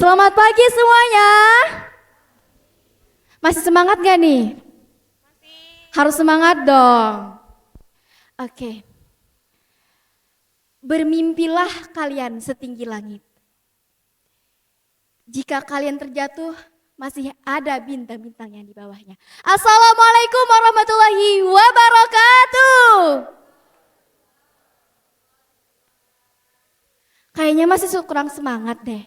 selamat pagi semuanya. Masih semangat gak nih? Harus semangat dong. Oke. Bermimpilah kalian setinggi langit. Jika kalian terjatuh, masih ada bintang-bintang yang di bawahnya. Assalamualaikum warahmatullahi wabarakatuh. Kayaknya masih kurang semangat deh.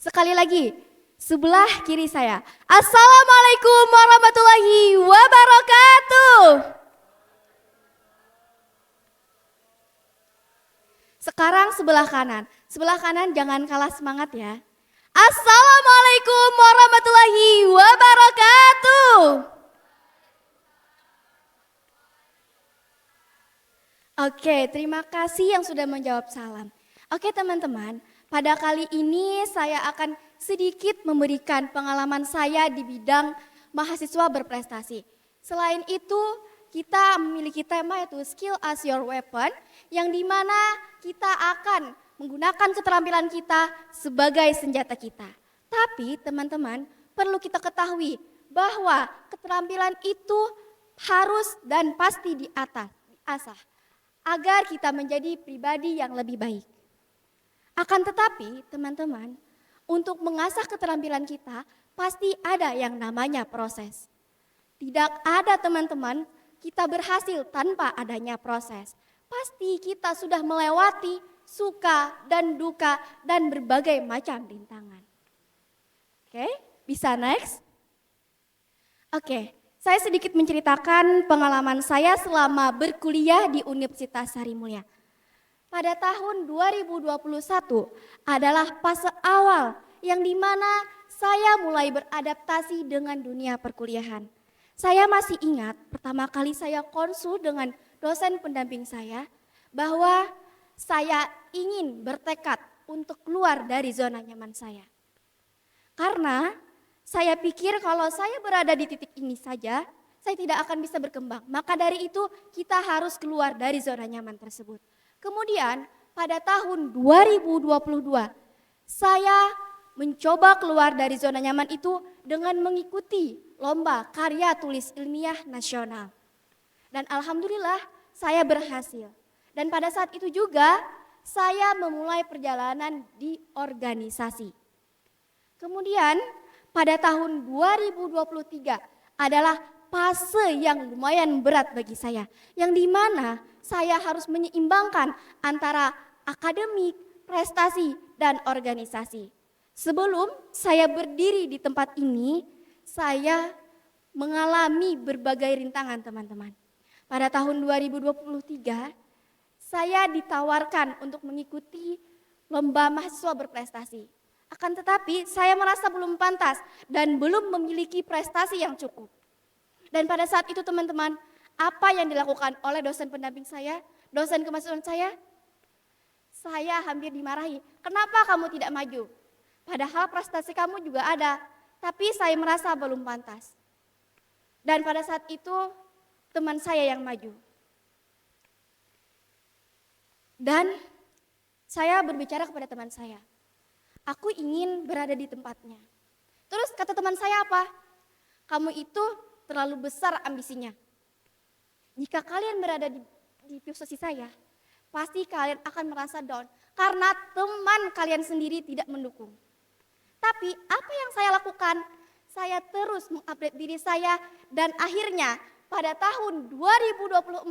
Sekali lagi, sebelah kiri saya. Assalamualaikum warahmatullahi wabarakatuh. Sekarang sebelah kanan. Sebelah kanan jangan kalah semangat ya. Assalamualaikum warahmatullahi wabarakatuh. Oke, terima kasih yang sudah menjawab salam. Oke teman-teman, pada kali ini saya akan sedikit memberikan pengalaman saya di bidang mahasiswa berprestasi. Selain itu, kita memiliki tema yaitu Skill as Your Weapon, yang dimana kita akan menggunakan keterampilan kita sebagai senjata kita. Tapi teman-teman, perlu kita ketahui bahwa keterampilan itu harus dan pasti diasah agar kita menjadi pribadi yang lebih baik. Akan tetapi teman-teman, untuk mengasah keterampilan kita pasti ada yang namanya proses. Tidak ada teman-teman kita berhasil tanpa adanya proses. Pasti kita sudah melewati suka dan duka dan berbagai macam rintangan. Oke, bisa next? Oke, saya sedikit menceritakan pengalaman saya selama berkuliah di Universitas Sarimulya. Pada tahun 2021 adalah fase awal yang dimana saya mulai beradaptasi dengan dunia perkuliahan. Saya masih ingat pertama kali saya konsul dengan dosen pendamping saya bahwa saya ingin bertekad untuk keluar dari zona nyaman saya. Karena saya pikir kalau saya berada di titik ini saja, saya tidak akan bisa berkembang. Maka dari itu kita harus keluar dari zona nyaman tersebut. Kemudian pada tahun 2022 saya mencoba keluar dari zona nyaman itu dengan mengikuti lomba karya tulis ilmiah nasional. Dan alhamdulillah saya berhasil. Dan pada saat itu juga saya memulai perjalanan di organisasi. Kemudian pada tahun 2023 adalah fase yang lumayan berat bagi saya. Yang dimana saya harus menyeimbangkan antara akademik, prestasi, dan organisasi. Sebelum saya berdiri di tempat ini, saya mengalami berbagai rintangan teman-teman. Pada tahun 2023, saya ditawarkan untuk mengikuti lomba mahasiswa berprestasi. Akan tetapi saya merasa belum pantas dan belum memiliki prestasi yang cukup. Dan pada saat itu teman-teman, apa yang dilakukan oleh dosen pendamping saya, dosen kemahasiswaan saya hampir dimarahi. Kenapa kamu tidak maju? Padahal prestasi kamu juga ada, tapi saya merasa belum pantas. Dan pada saat itu teman saya yang maju. Dan saya berbicara kepada teman saya, aku ingin berada di tempatnya. Terus kata teman saya apa? Kamu itu terlalu besar ambisinya. Jika kalian berada di posisi saya, pasti kalian akan merasa down karena teman kalian sendiri tidak mendukung. Tapi apa yang saya lakukan? Saya terus mengupdate diri saya dan akhirnya pada tahun 2024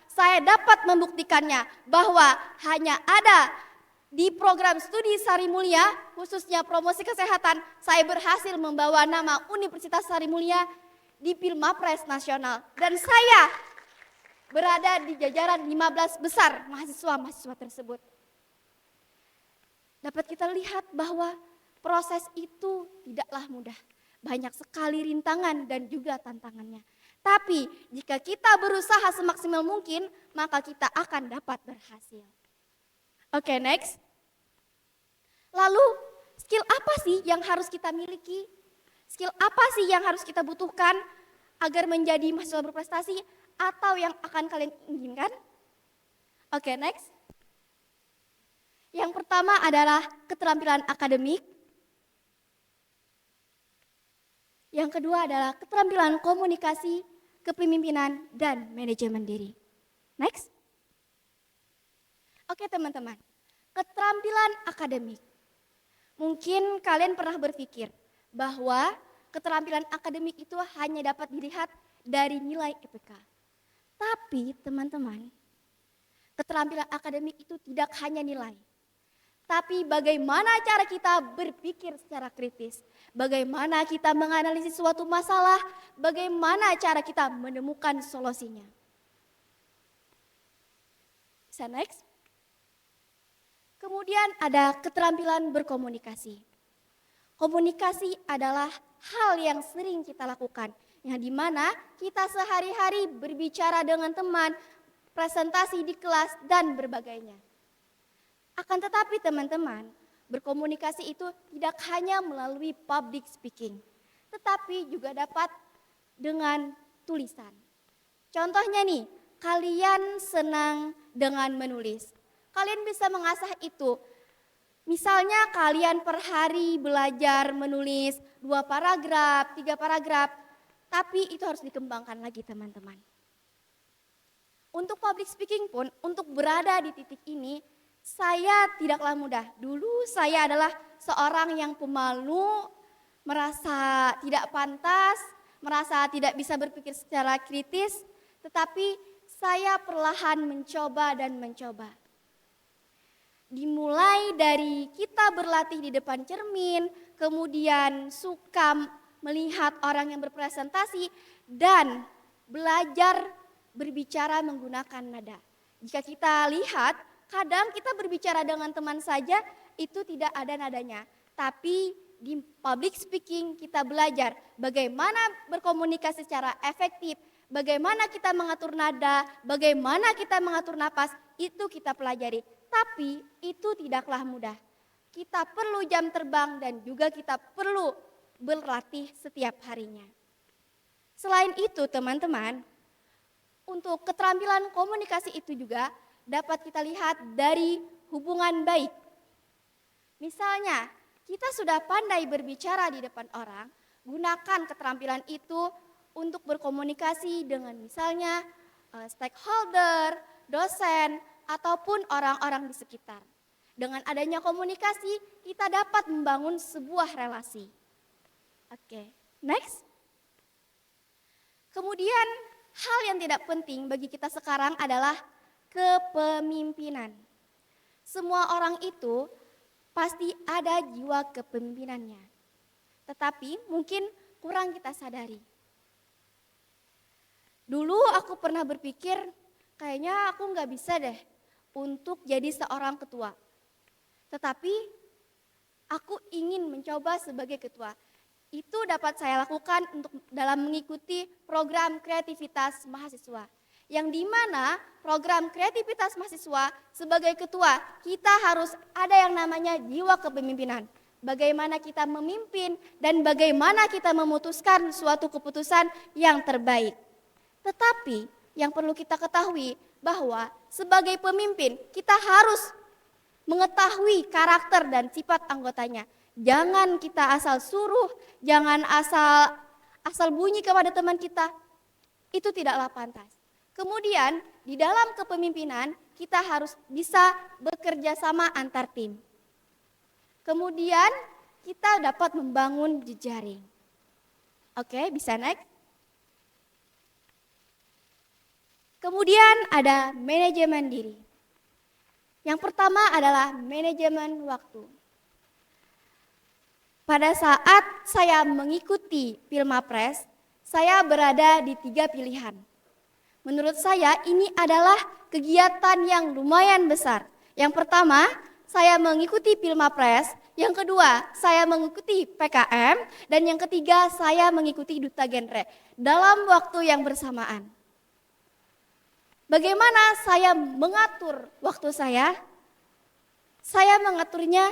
saya dapat membuktikannya bahwa hanya ada di program studi Sarimulya khususnya promosi kesehatan saya berhasil membawa nama Universitas Sarimulya di Pilmapres Nasional dan saya berada di jajaran 15 besar mahasiswa-mahasiswa tersebut. Dapat kita lihat bahwa proses itu tidaklah mudah. Banyak sekali rintangan dan juga tantangannya. Tapi jika kita berusaha semaksimal mungkin, maka kita akan dapat berhasil. Oke, next. Lalu skill apa sih yang harus kita miliki? Skill apa sih yang harus kita butuhkan agar menjadi mahasiswa berprestasi atau yang akan kalian inginkan? Oke, next. Yang pertama adalah keterampilan akademik. Yang kedua adalah keterampilan komunikasi, kepemimpinan, dan manajemen diri. Next. Oke teman-teman, keterampilan akademik. Mungkin kalian pernah berpikir bahwa keterampilan akademik itu hanya dapat dilihat dari nilai IPK. Tapi teman-teman, keterampilan akademik itu tidak hanya nilai. Tapi bagaimana cara kita berpikir secara kritis, bagaimana kita menganalisis suatu masalah, bagaimana cara kita menemukan solusinya. Bisa next? Kemudian ada keterampilan berkomunikasi. Komunikasi adalah hal yang sering kita lakukan, yang dimana kita sehari-hari berbicara dengan teman, presentasi di kelas, dan berbagainya. Akan tetapi teman-teman, berkomunikasi itu tidak hanya melalui public speaking, tetapi juga dapat dengan tulisan. Contohnya nih, kalian senang dengan menulis. Kalian bisa mengasah itu. Misalnya kalian per hari belajar menulis 2 paragraf, 3 paragraf, tapi itu harus dikembangkan lagi teman-teman. Untuk public speaking pun, untuk berada di titik ini, saya tidaklah mudah. Dulu saya adalah seorang yang pemalu, merasa tidak pantas, merasa tidak bisa berpikir secara kritis, tetapi saya perlahan mencoba dan mencoba. Dimulai dari kita berlatih di depan cermin, kemudian suka melihat orang yang berpresentasi, dan belajar berbicara menggunakan nada. Jika kita lihat, kadang kita berbicara dengan teman saja itu tidak ada nadanya. Tapi di public speaking kita belajar bagaimana berkomunikasi secara efektif, bagaimana kita mengatur nada, bagaimana kita mengatur napas, itu kita pelajari. Tapi itu tidaklah mudah. Kita perlu jam terbang dan juga kita perlu berlatih setiap harinya. Selain itu teman-teman, untuk keterampilan komunikasi itu juga dapat kita lihat dari hubungan baik. Misalnya, kita sudah pandai berbicara di depan orang, gunakan keterampilan itu untuk berkomunikasi dengan misalnya stakeholder, dosen, ataupun orang-orang di sekitar. Dengan adanya komunikasi, kita dapat membangun sebuah relasi. Oke, next. Kemudian, hal yang tidak penting bagi kita sekarang adalah kepemimpinan. Semua orang itu pasti ada jiwa kepemimpinannya. Tetapi mungkin kurang kita sadari. Dulu aku pernah berpikir, kayaknya aku nggak bisa deh untuk jadi seorang ketua. Tetapi aku ingin mencoba sebagai ketua. Itu dapat saya lakukan untuk dalam mengikuti program kreativitas mahasiswa. Yang dimana program kreativitas mahasiswa sebagai ketua kita harus ada yang namanya jiwa kepemimpinan. Bagaimana kita memimpin dan bagaimana kita memutuskan suatu keputusan yang terbaik. Tetapi yang perlu kita ketahui bahwa sebagai pemimpin kita harus mengetahui karakter dan sifat anggotanya. Jangan kita asal suruh, jangan asal bunyi kepada teman kita. Itu tidaklah pantas. Kemudian di dalam kepemimpinan kita harus bisa bekerja sama antar tim. Kemudian kita dapat membangun jejaring. Oke, bisa next. Kemudian ada manajemen diri. Yang pertama adalah manajemen waktu. Pada saat saya mengikuti Pilmapres, saya berada di 3 pilihan. Menurut saya ini adalah kegiatan yang lumayan besar. Yang pertama, saya mengikuti Pilmapres. Yang kedua, saya mengikuti PKM. Dan yang ketiga, saya mengikuti Duta Genre dalam waktu yang bersamaan. Bagaimana saya mengatur waktu saya? Saya mengaturnya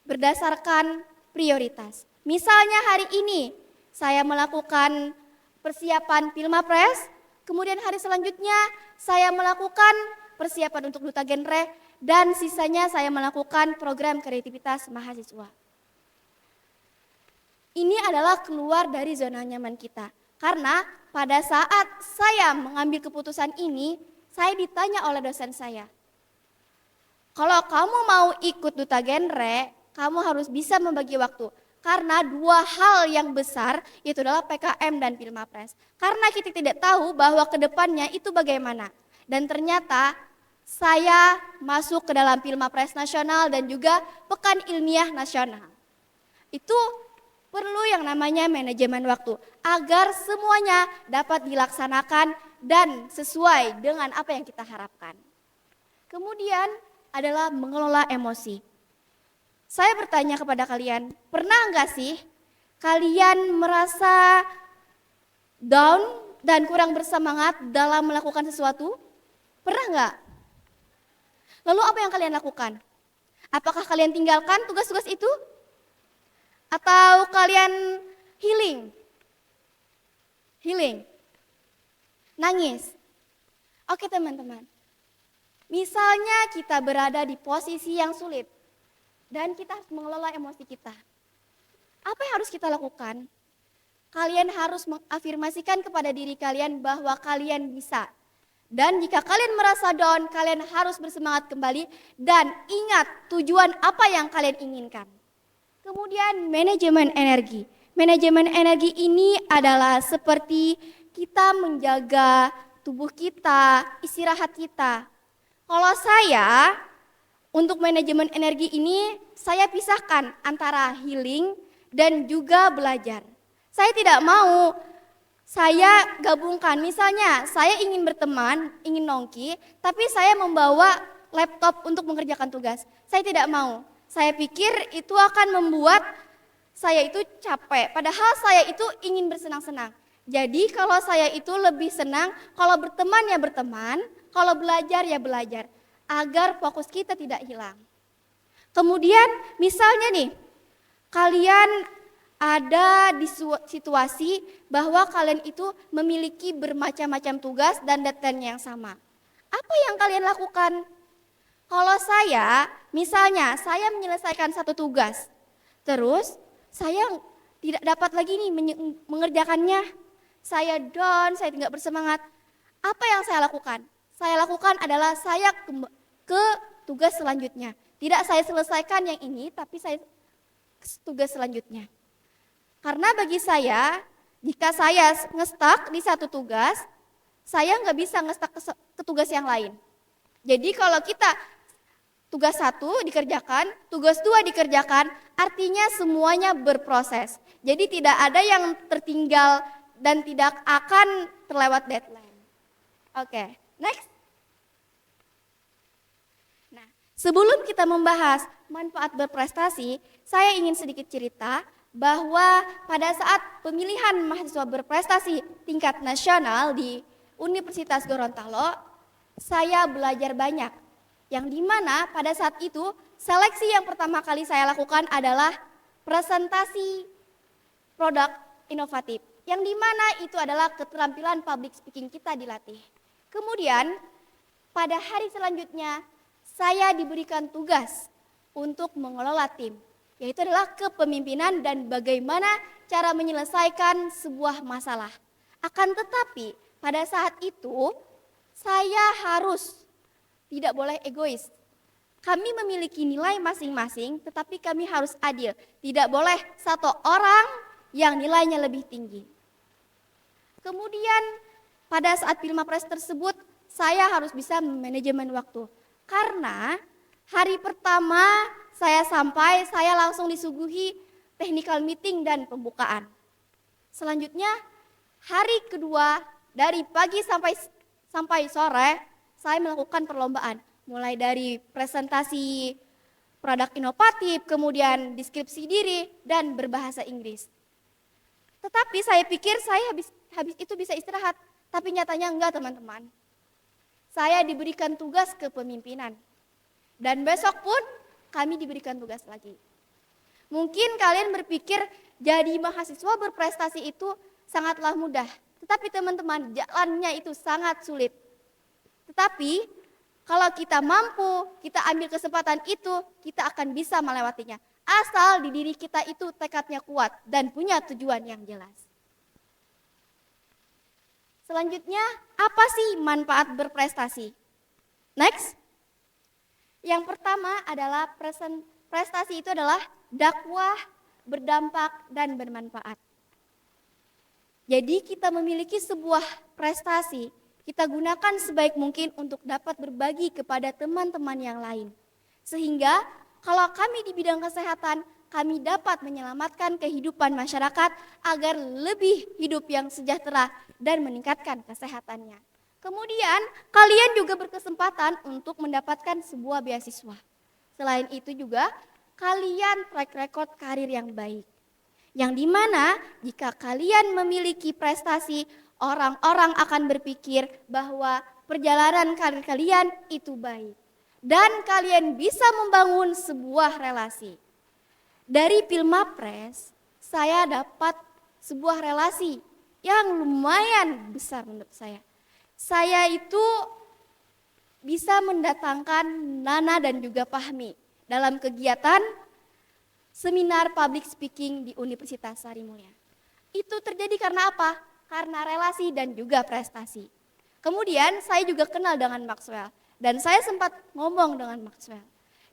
berdasarkan prioritas. Misalnya hari ini saya melakukan persiapan Pilmapres, kemudian hari selanjutnya saya melakukan persiapan untuk Duta Genre, dan sisanya saya melakukan program kreativitas mahasiswa. ini adalah keluar dari zona nyaman kita. Karena pada saat saya mengambil keputusan ini, saya ditanya oleh dosen saya, kalau kamu mau ikut duta genre, kamu harus bisa membagi waktu. Karena dua hal yang besar itu adalah PKM dan Pilmapres. Karena kita tidak tahu bahwa kedepannya itu bagaimana. Dan ternyata saya masuk ke dalam Pilmapres Nasional dan juga Pekan Ilmiah Nasional. Itu perlu yang namanya manajemen waktu agar semuanya dapat dilaksanakan dan sesuai dengan apa yang kita harapkan. Kemudian adalah mengelola emosi. Saya bertanya kepada kalian, pernah enggak sih kalian merasa down dan kurang bersemangat dalam melakukan sesuatu? Pernah enggak? Lalu apa yang kalian lakukan? Apakah kalian tinggalkan tugas-tugas itu? Atau kalian healing? Nangis? Oke teman-teman, misalnya kita berada di posisi yang sulit dan kita harus mengelola emosi kita. Apa yang harus kita lakukan? Kalian harus mengafirmasikan kepada diri kalian bahwa kalian bisa. Dan jika kalian merasa down, kalian harus bersemangat kembali dan ingat tujuan apa yang kalian inginkan. Kemudian manajemen energi. Manajemen energi ini adalah seperti kita menjaga tubuh kita, istirahat kita. Kalau saya, untuk manajemen energi ini, saya pisahkan antara healing dan juga belajar. Saya tidak mau saya gabungkan, misalnya saya ingin berteman, ingin nongki, tapi saya membawa laptop untuk mengerjakan tugas. Saya tidak mau. Saya pikir itu akan membuat saya itu capek, padahal saya itu ingin bersenang-senang. Jadi kalau saya itu lebih senang, kalau berteman ya berteman, kalau belajar ya belajar, agar fokus kita tidak hilang. Kemudian misalnya nih, kalian ada di situasi bahwa kalian itu memiliki bermacam-macam tugas dan deadline yang sama. Apa yang kalian lakukan? Kalau saya, misalnya saya menyelesaikan satu tugas, terus saya tidak dapat lagi nih mengerjakannya. Saya down, saya tidak bersemangat. Apa yang saya lakukan? Saya lakukan adalah saya ke tugas selanjutnya. Tidak saya selesaikan yang ini, tapi saya ke tugas selanjutnya. Karena bagi saya, jika saya ngestak di satu tugas, saya nggak bisa ngestak ke tugas yang lain. Jadi kalau kita tugas satu dikerjakan, tugas dua dikerjakan, artinya semuanya berproses. Jadi tidak ada yang tertinggal dan tidak akan terlewat deadline. Oke, next. Nah, sebelum kita membahas manfaat berprestasi, saya ingin sedikit cerita bahwa pada saat pemilihan mahasiswa berprestasi tingkat nasional di Universitas Gorontalo, saya belajar banyak. Yang dimana pada saat itu seleksi yang pertama kali saya lakukan adalah presentasi produk inovatif. Yang dimana itu adalah keterampilan public speaking kita dilatih. Kemudian pada hari selanjutnya saya diberikan tugas untuk mengelola tim. Yaitu adalah kepemimpinan dan bagaimana cara menyelesaikan sebuah masalah. Akan tetapi pada saat itu saya harus tidak boleh egois. Kami memiliki nilai masing-masing tetapi kami harus adil. Tidak boleh satu orang yang nilainya lebih tinggi. Kemudian pada saat Pilmapres tersebut saya harus bisa manajemen waktu. Karena hari pertama saya sampai, saya langsung disuguhi technical meeting dan pembukaan. Selanjutnya hari kedua dari pagi sampai sore saya melakukan perlombaan. Mulai dari presentasi produk inovatif, kemudian deskripsi diri dan berbahasa Inggris. Tetapi saya pikir saya habis itu bisa istirahat, tapi nyatanya enggak teman-teman. Saya diberikan tugas kepemimpinan. Dan besok pun kami diberikan tugas lagi. Mungkin kalian berpikir jadi mahasiswa berprestasi itu sangatlah mudah. Tetapi teman-teman, jalannya itu sangat sulit. Tetapi kalau kita mampu, kita ambil kesempatan itu, kita akan bisa melewatinya. asal di diri kita itu tekadnya kuat dan punya tujuan yang jelas. Selanjutnya, apa sih manfaat berprestasi? Next. Yang pertama adalah prestasi itu adalah dakwah, berdampak, dan bermanfaat. Jadi kita memiliki sebuah prestasi, kita gunakan sebaik mungkin untuk dapat berbagi kepada teman-teman yang lain. Sehingga kalau kami di bidang kesehatan, kami dapat menyelamatkan kehidupan masyarakat agar lebih hidup yang sejahtera dan meningkatkan kesehatannya. Kemudian kalian juga berkesempatan untuk mendapatkan sebuah beasiswa. Selain itu juga kalian track record karir yang baik. Yang dimana jika kalian memiliki prestasi, orang-orang akan berpikir bahwa perjalanan karir kalian itu baik. Dan kalian bisa membangun sebuah relasi. Dari Pilmapres, saya dapat sebuah relasi yang lumayan besar menurut saya. Saya itu bisa mendatangkan Nana dan juga Fahmi dalam kegiatan seminar public speaking di Universitas Sarimulya. Itu terjadi karena apa? Karena relasi dan juga prestasi. Kemudian saya juga kenal dengan Maxwell dan saya sempat ngomong dengan Maxwell.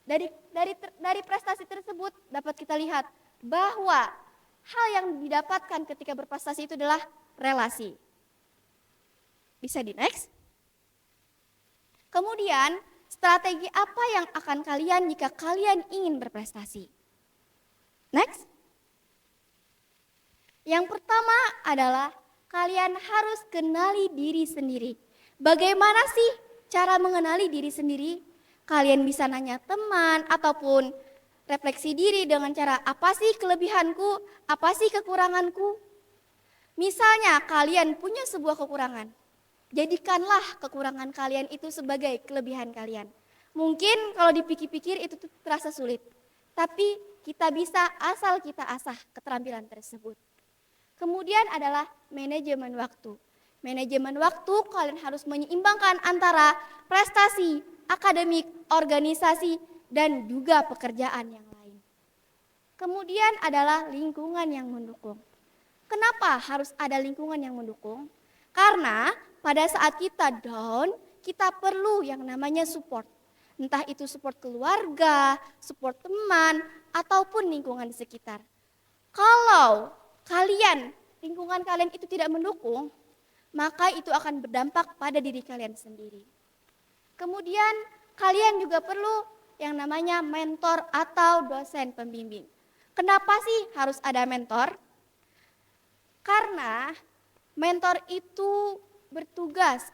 Dari prestasi tersebut dapat kita lihat bahwa hal yang didapatkan ketika berprestasi itu adalah relasi. Bisa di next. Kemudian strategi apa yang akan kalian jika kalian ingin berprestasi? Next. Yang pertama adalah kalian harus kenali diri sendiri. Bagaimana sih cara mengenali diri sendiri? Kalian bisa nanya teman ataupun refleksi diri dengan cara apa sih kelebihanku, apa sih kekuranganku. Misalnya kalian punya sebuah kekurangan, jadikanlah kekurangan kalian itu sebagai kelebihan kalian. Mungkin kalau dipikir-pikir itu terasa sulit, tapi kita bisa asal kita asah keterampilan tersebut. Kemudian adalah manajemen waktu. Manajemen waktu kalian harus menyeimbangkan antara prestasi, akademik, organisasi, dan juga pekerjaan yang lain. Kemudian adalah lingkungan yang mendukung. Kenapa harus ada lingkungan yang mendukung? Karena pada saat kita down, kita perlu yang namanya support. Entah itu support keluarga, support teman, ataupun lingkungan di sekitar. Kalau lingkungan kalian itu tidak mendukung, maka itu akan berdampak pada diri kalian sendiri. Kemudian kalian juga perlu yang namanya mentor atau dosen pembimbing. Kenapa sih harus ada mentor? Karena mentor itu bertugas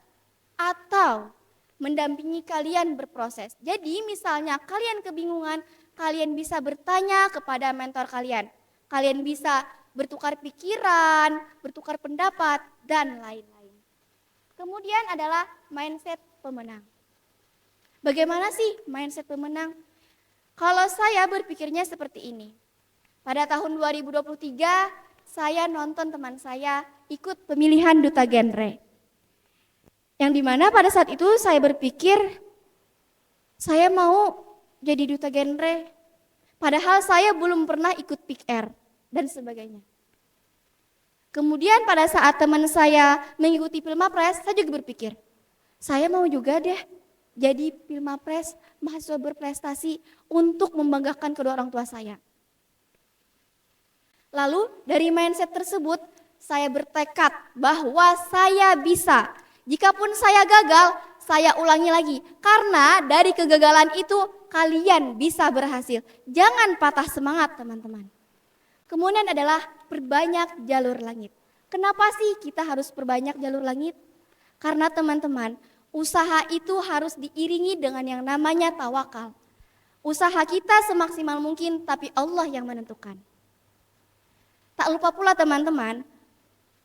atau mendampingi kalian berproses. Jadi misalnya kalian kebingungan, kalian bisa bertanya kepada mentor kalian. Kalian bisa bertukar pikiran, bertukar pendapat, dan lain-lain. Kemudian adalah mindset pemenang. Bagaimana sih mindset pemenang? Kalau saya berpikirnya seperti ini. Pada tahun 2023, saya nonton teman saya ikut pemilihan duta genre. Yang dimana pada saat itu saya berpikir, saya mau jadi duta genre. Padahal saya belum pernah ikut PIKR dan sebagainya. Kemudian pada saat teman saya mengikuti Pilmapres, saya juga berpikir, saya mau juga deh jadi Pilmapres, mahasiswa berprestasi untuk membanggakan kedua orang tua saya. Lalu dari mindset tersebut, saya bertekad bahwa saya bisa. Jikapun saya gagal, saya ulangi lagi. Karena dari kegagalan itu kalian bisa berhasil. Jangan patah semangat teman-teman. Kemudian adalah perbanyak jalur langit. Kenapa sih kita harus perbanyak jalur langit? Karena teman-teman, usaha itu harus diiringi dengan yang namanya tawakal. Usaha kita semaksimal mungkin, tapi Allah yang menentukan. Tak lupa pula teman-teman,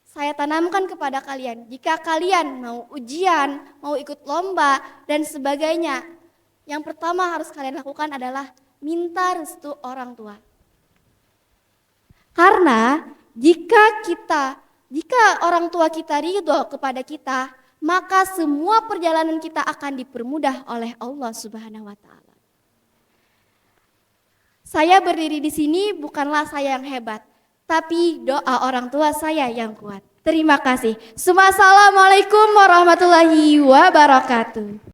saya tanamkan kepada kalian, jika kalian mau ujian, mau ikut lomba, dan sebagainya, yang pertama harus kalian lakukan adalah minta restu orang tua. Karena jika orang tua kita ridho kepada kita, maka semua perjalanan kita akan dipermudah oleh Allah Subhanahu wa Ta'ala. Saya berdiri di sini bukanlah saya yang hebat, tapi doa orang tua saya yang kuat. Terima kasih. Assalamualaikum warahmatullahi wabarakatuh.